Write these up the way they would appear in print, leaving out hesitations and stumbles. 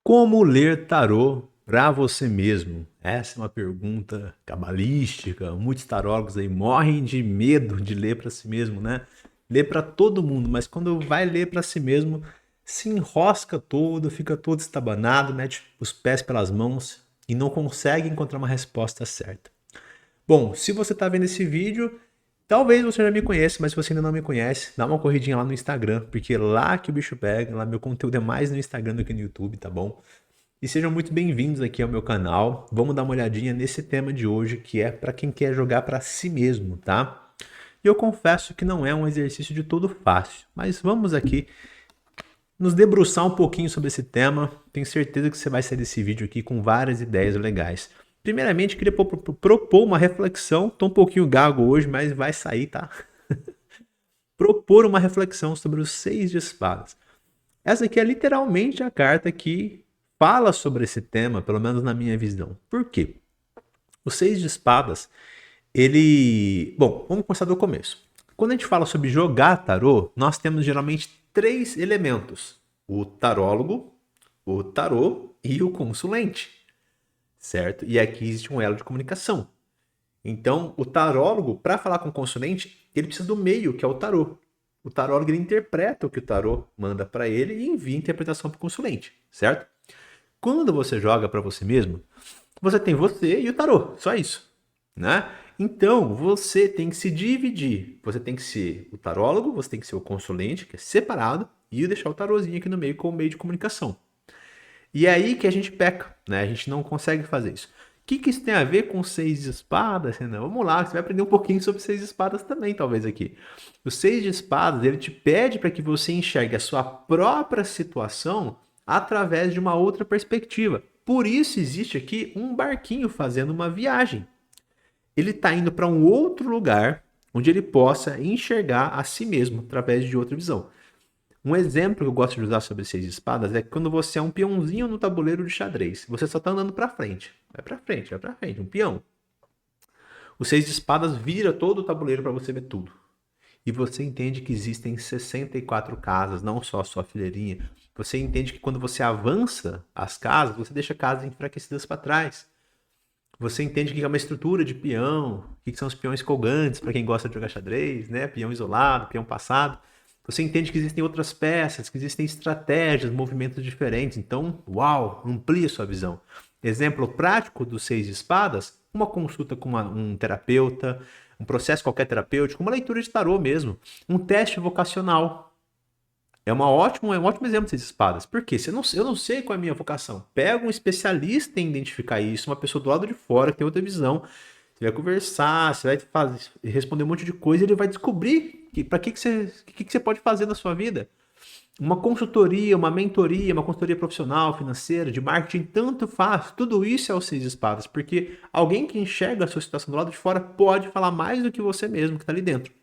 Como ler tarô para você mesmo? Essa é uma pergunta cabalística. Muitos tarólogos aí morrem de medo de ler para si mesmo, né? Ler para todo mundo, mas quando vai ler para si mesmo, se enrosca todo, fica todo estabanado, mete os pés pelas mãos e não consegue encontrar uma resposta certa. Bom, se você está vendo esse vídeo, talvez você já me conheça, mas se você ainda não me conhece, dá uma corridinha lá no Instagram, porque é lá que o bicho pega, lá meu conteúdo é mais no Instagram do que no YouTube, tá bom? E sejam muito bem-vindos aqui ao meu canal. Vamos dar uma olhadinha nesse tema de hoje, que é para quem quer jogar para si mesmo, tá? E eu confesso que não é um exercício de todo fácil, mas vamos aqui nos debruçar um pouquinho sobre esse tema. Tenho certeza que você vai sair desse vídeo aqui com várias ideias legais. Primeiramente, queria propor uma reflexão. Tô um pouquinho gago hoje, mas vai sair, tá? Propor uma reflexão sobre os 6 de espadas. Essa aqui é literalmente a carta que fala sobre esse tema, pelo menos na minha visão. Por quê? O 6 de espadas, ele... Bom, vamos começar do começo. Quando a gente fala sobre jogar tarô, nós temos geralmente 3 elementos. O tarólogo, o tarô e o consulente, certo? E aqui existe um elo de comunicação. Então, o tarólogo, para falar com o consulente, ele precisa do meio, que é o tarô. O tarólogo ele interpreta o que o tarô manda para ele e envia a interpretação para o consulente, certo? Quando você joga para você mesmo, você tem você e o tarô, só isso, né? Então, você tem que se dividir. Você tem que ser o tarólogo, você tem que ser o consulente, que é separado, e deixar o tarozinho aqui no meio como meio de comunicação. E é aí que a gente peca, né? A gente não consegue fazer isso. O que isso tem a ver com 6 de espadas, Renan? Vamos lá, você vai aprender um pouquinho sobre 6 de espadas também, talvez aqui. O 6 de espadas, ele te pede para que você enxergue a sua própria situação através de uma outra perspectiva. Por isso existe aqui um barquinho fazendo uma viagem. Ele está indo para um outro lugar onde ele possa enxergar a si mesmo através de outra visão. Um exemplo que eu gosto de usar sobre 6 de espadas é que quando você é um peãozinho no tabuleiro de xadrez, você só está andando para frente. Vai para frente, um peão. O 6 de espadas vira todo o tabuleiro para você ver tudo. E você entende que existem 64 casas, não só a sua fileirinha. Você entende que quando você avança as casas, você deixa casas enfraquecidas para trás. Você entende que é uma estrutura de peão, o que são os peões colgantes, para quem gosta de jogar xadrez, né? Peão isolado, peão passado. Você entende que existem outras peças, que existem estratégias, movimentos diferentes. Então, uau, amplia sua visão. Exemplo prático dos 6 de espadas, uma consulta com um terapeuta, um processo qualquer terapêutico, uma leitura de tarô mesmo, um teste vocacional. É um ótimo exemplo dessas espadas. Por quê? Eu não sei qual é a minha vocação. Pega um especialista em identificar isso, uma pessoa do lado de fora que tem outra visão. Você vai conversar, você vai responder um monte de coisa e ele vai descobrir para que você pode fazer na sua vida. Uma consultoria, uma mentoria, uma consultoria profissional, financeira, de marketing, tanto faz. Tudo isso é os 6 espadas, porque alguém que enxerga a sua situação do lado de fora pode falar mais do que você mesmo que está ali dentro.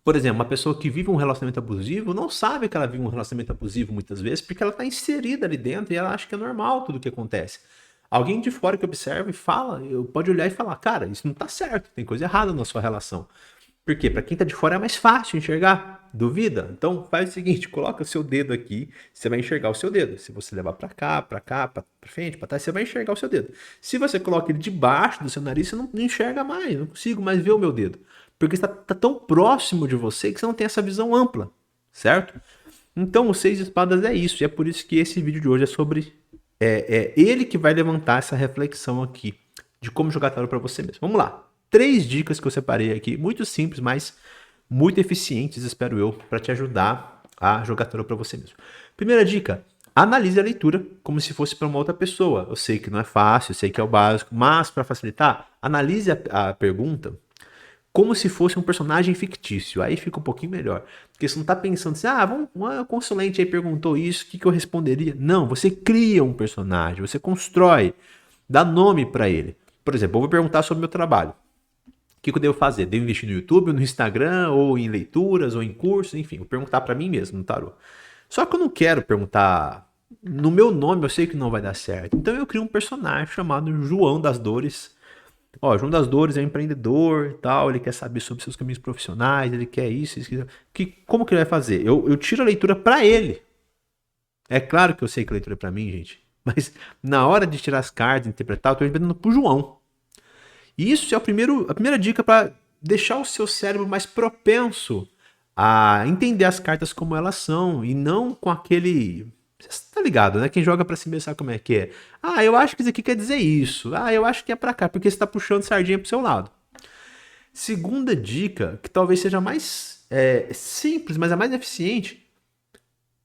Por exemplo, uma pessoa que vive um relacionamento abusivo não sabe que ela vive um relacionamento abusivo muitas vezes porque ela está inserida ali dentro e ela acha que é normal tudo o que acontece. Alguém de fora que observa e fala, pode olhar e falar, cara, isso não está certo, tem coisa errada na sua relação. Por quê? Para quem está de fora é mais fácil enxergar. Duvida? Então faz o seguinte, coloca o seu dedo aqui, você vai enxergar o seu dedo. Se você levar para cá, para frente, para trás, você vai enxergar o seu dedo. Se você coloca ele debaixo do seu nariz, você não enxerga mais, não consigo mais ver o meu dedo. Porque está tão próximo de você que você não tem essa visão ampla, certo? Então, o 6 de espadas é isso. E é por isso que esse vídeo de hoje é sobre... É ele que vai levantar essa reflexão aqui de como jogar tarô para você mesmo. Vamos lá. 3 dicas que eu separei aqui, muito simples, mas muito eficientes, espero eu, para te ajudar a jogar tarô para você mesmo. Primeira dica, analise a leitura como se fosse para uma outra pessoa. Eu sei que não é fácil, eu sei que é o básico, mas para facilitar, analise a pergunta como se fosse um personagem fictício. Aí fica um pouquinho melhor. Porque você não está pensando assim, um consulente aí perguntou isso, o que eu responderia? Não, você cria um personagem, você constrói, dá nome para ele. Por exemplo, eu vou perguntar sobre o meu trabalho. O que eu devo fazer? Devo investir no YouTube, no Instagram, ou em leituras, ou em cursos, enfim, vou perguntar para mim mesmo no tarô. Só que eu não quero perguntar no meu nome, eu sei que não vai dar certo. Então eu crio um personagem chamado João das Dores. Ó, João das Dores é um empreendedor e tal, ele quer saber sobre seus caminhos profissionais, ele quer isso, como que ele vai fazer? Eu tiro a leitura para ele. É claro que eu sei que a leitura é pra mim, gente. Mas na hora de tirar as cartas, interpretar, eu tô interpretando pro João. E isso é a primeira dica para deixar o seu cérebro mais propenso a entender as cartas como elas são e não com aquele. Você tá ligado, né? Quem joga pra si mesmo sabe como é que é. Ah, eu acho que isso aqui quer dizer isso. Ah, eu acho que é pra cá, porque você tá puxando sardinha pro seu lado. Segunda dica, que talvez seja mais simples, mas a mais eficiente.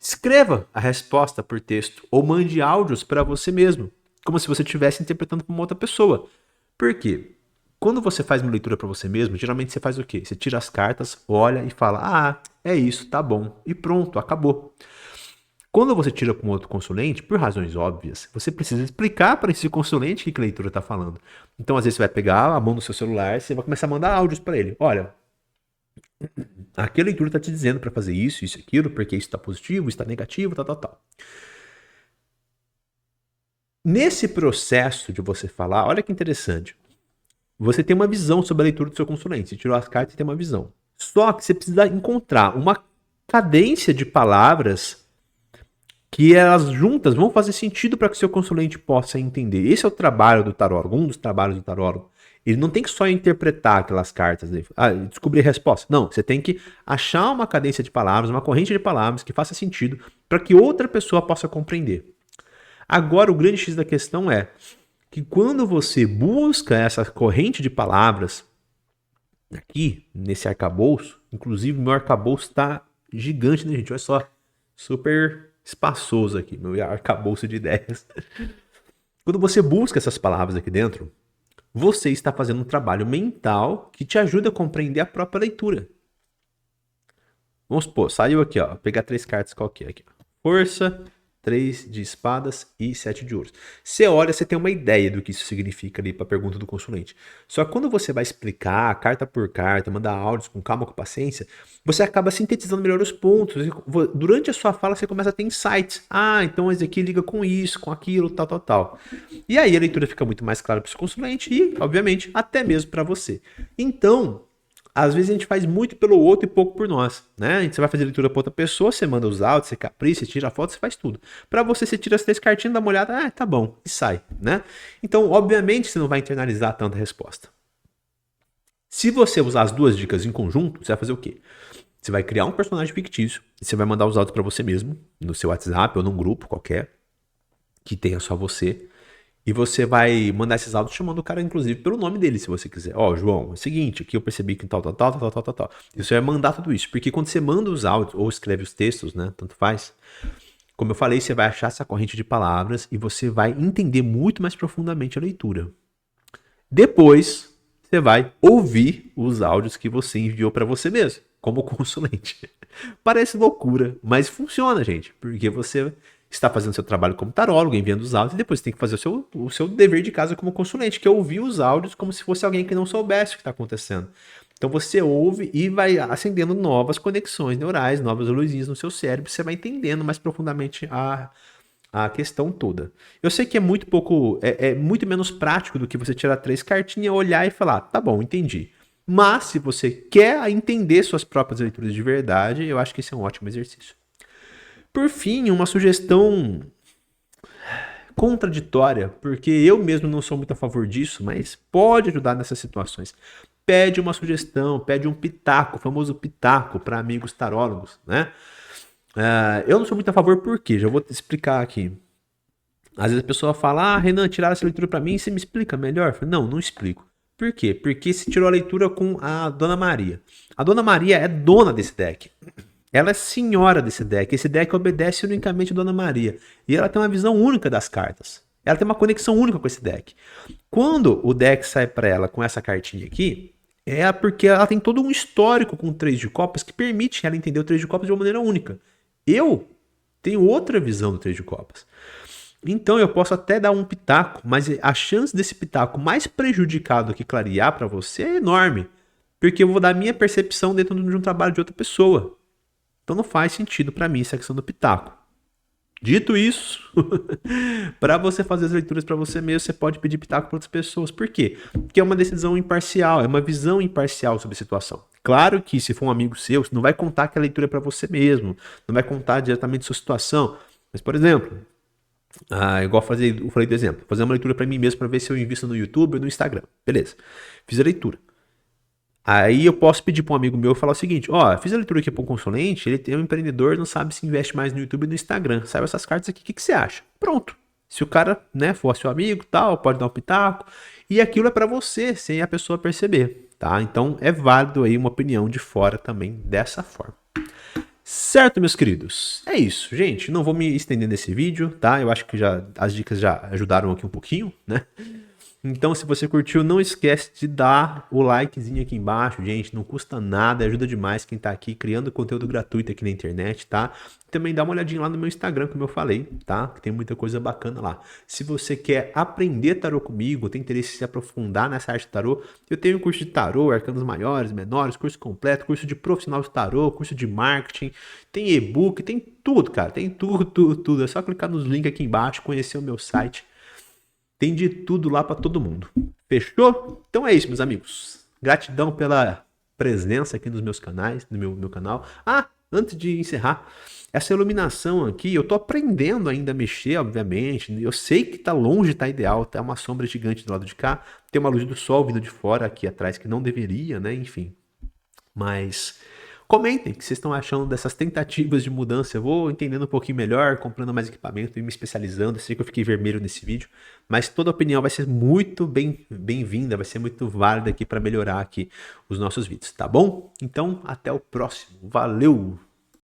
Escreva a resposta por texto ou mande áudios para você mesmo, como se você estivesse interpretando para uma outra pessoa. Por quê? Quando você faz uma leitura para você mesmo, geralmente você faz o quê? Você tira as cartas, olha e fala: "Ah, é isso, tá bom". E pronto, acabou. Quando você tira com outro consulente, por razões óbvias, você precisa explicar para esse consulente o que a leitura está falando. Então, às vezes, você vai pegar a mão no seu celular e você vai começar a mandar áudios para ele. Olha, aqui a leitura está te dizendo para fazer isso, aquilo, porque isso está positivo, isso está negativo, tal, tal, tal. Nesse processo de você falar, olha que interessante. Você tem uma visão sobre a leitura do seu consulente. Você tirou as cartas e tem uma visão. Só que você precisa encontrar uma cadência de palavras que elas juntas vão fazer sentido para que o seu consulente possa entender. Esse é o trabalho do tarólogo, um dos trabalhos do tarólogo. Ele não tem que só interpretar aquelas cartas, descobrir a resposta. Não, você tem que achar uma cadência de palavras, uma corrente de palavras que faça sentido para que outra pessoa possa compreender. Agora, o grande X da questão é que quando você busca essa corrente de palavras, aqui, nesse arcabouço, inclusive meu arcabouço está gigante, né, gente? Olha só, super espaçoso aqui, meu arcabouço de ideias. Quando você busca essas palavras aqui dentro, você está fazendo um trabalho mental que te ajuda a compreender a própria leitura. Vamos supor, saiu aqui, ó, vou pegar 3 cartas qualquer aqui. Força, 3 de espadas e 7 de ouros. Você olha, você tem uma ideia do que isso significa ali para a pergunta do consulente. Só que quando você vai explicar carta por carta, mandar áudios com calma, com paciência, você acaba sintetizando melhor os pontos. Durante a sua fala, você começa a ter insights. Ah, então esse aqui liga com isso, com aquilo, tal, tal, tal. E aí a leitura fica muito mais clara para o seu consulente e, obviamente, até mesmo para você. Então, às vezes a gente faz muito pelo outro e pouco por nós, né? Você vai fazer leitura para outra pessoa, você manda os áudios, você capricha, você tira a foto, você faz tudo. Para você tira as 3 cartinhas, dá uma olhada, tá bom, e sai, né? Então, obviamente, você não vai internalizar tanta resposta. Se você usar as duas dicas em conjunto, você vai fazer o quê? Você vai criar um personagem fictício e você vai mandar os áudios para você mesmo, no seu WhatsApp ou num grupo qualquer, que tenha só você. E você vai mandar esses áudios chamando o cara, inclusive, pelo nome dele, se você quiser. Ó, João, é o seguinte, aqui eu percebi que tal. E você vai mandar tudo isso. Porque quando você manda os áudios, ou escreve os textos, né, tanto faz, como eu falei, você vai achar essa corrente de palavras e você vai entender muito mais profundamente a leitura. Depois, você vai ouvir os áudios que você enviou para você mesmo, como consulente. Parece loucura, mas funciona, gente, porque você está fazendo seu trabalho como tarólogo, enviando os áudios, e depois tem que fazer o seu dever de casa como consulente, que é ouvir os áudios como se fosse alguém que não soubesse o que está acontecendo. Então você ouve e vai acendendo novas conexões neurais, novas luzinhas no seu cérebro, você vai entendendo mais profundamente a questão toda. Eu sei que é muito pouco, é muito menos prático do que você tirar 3 cartinhas, olhar e falar, tá bom, entendi. Mas se você quer entender suas próprias leituras de verdade, eu acho que esse é um ótimo exercício. Por fim, uma sugestão contraditória, porque eu mesmo não sou muito a favor disso, mas pode ajudar nessas situações. Pede uma sugestão, pede um pitaco, o famoso pitaco para amigos tarólogos, né? Eu não sou muito a favor por quê? Já vou te explicar aqui. Às vezes a pessoa fala, Renan, tiraram essa leitura para mim, você me explica melhor? Eu falo, não explico. Por quê? Porque se tirou a leitura com a Dona Maria. A Dona Maria é dona desse deck. Ela é senhora desse deck. Esse deck obedece unicamente a Dona Maria. E ela tem uma visão única das cartas. Ela tem uma conexão única com esse deck. Quando o deck sai para ela com essa cartinha aqui, é porque ela tem todo um histórico com o 3 de copas que permite ela entender o 3 de copas de uma maneira única. Eu tenho outra visão do 3 de copas. Então eu posso até dar um pitaco, mas a chance desse pitaco mais prejudicado que clarear para você é enorme. Porque eu vou dar minha percepção dentro de um trabalho de outra pessoa. Então não faz sentido para mim essa questão do pitaco. Dito isso, para você fazer as leituras para você mesmo, você pode pedir pitaco para outras pessoas. Por quê? Porque é uma decisão imparcial, é uma visão imparcial sobre a situação. Claro que se for um amigo seu, você não vai contar que a leitura é para você mesmo, não vai contar diretamente a sua situação. Mas, por exemplo, igual eu falei do exemplo, fazer uma leitura para mim mesmo para ver se eu invisto no YouTube ou no Instagram. Beleza, fiz a leitura. Aí eu posso pedir para um amigo meu e falar o seguinte: ó, fiz a leitura aqui para um consulente, ele é um empreendedor, não sabe se investe mais no YouTube e no Instagram. Sabe essas cartas aqui, o que você acha? Pronto. Se o cara, né, for seu amigo, tal, pode dar um pitaco, e aquilo é para você, sem a pessoa perceber, tá? Então é válido aí uma opinião de fora também dessa forma. Certo, meus queridos? É isso, gente. Não vou me estender nesse vídeo, tá? Eu acho que as dicas já ajudaram aqui um pouquinho, né? Então, se você curtiu, não esquece de dar o likezinho aqui embaixo, gente. Não custa nada, ajuda demais quem tá aqui criando conteúdo gratuito aqui na internet, tá? Também dá uma olhadinha lá no meu Instagram, como eu falei, tá? Que tem muita coisa bacana lá. Se você quer aprender tarô comigo, tem interesse em se aprofundar nessa arte de tarô, eu tenho um curso de tarô, arcanos maiores, menores, curso completo, curso de profissional de tarô, curso de marketing, tem e-book, tem tudo, cara. Tem tudo, tudo, tudo. É só clicar nos links aqui embaixo, conhecer o meu site. Tem de tudo lá para todo mundo. Fechou? Então é isso, meus amigos. Gratidão pela presença aqui nos meus canais, no meu canal. Antes de encerrar, essa iluminação aqui, eu tô aprendendo ainda a mexer, obviamente. Eu sei que tá longe, tá ideal, tá uma sombra gigante do lado de cá. Tem uma luz do sol vindo de fora aqui atrás que não deveria, né? Enfim. Mas comentem o que vocês estão achando dessas tentativas de mudança. Eu vou entendendo um pouquinho melhor, comprando mais equipamento e me especializando. Eu sei que eu fiquei vermelho nesse vídeo, mas toda opinião vai ser muito bem-vinda, vai ser muito válida aqui para melhorar aqui os nossos vídeos, tá bom? Então, até o próximo. Valeu!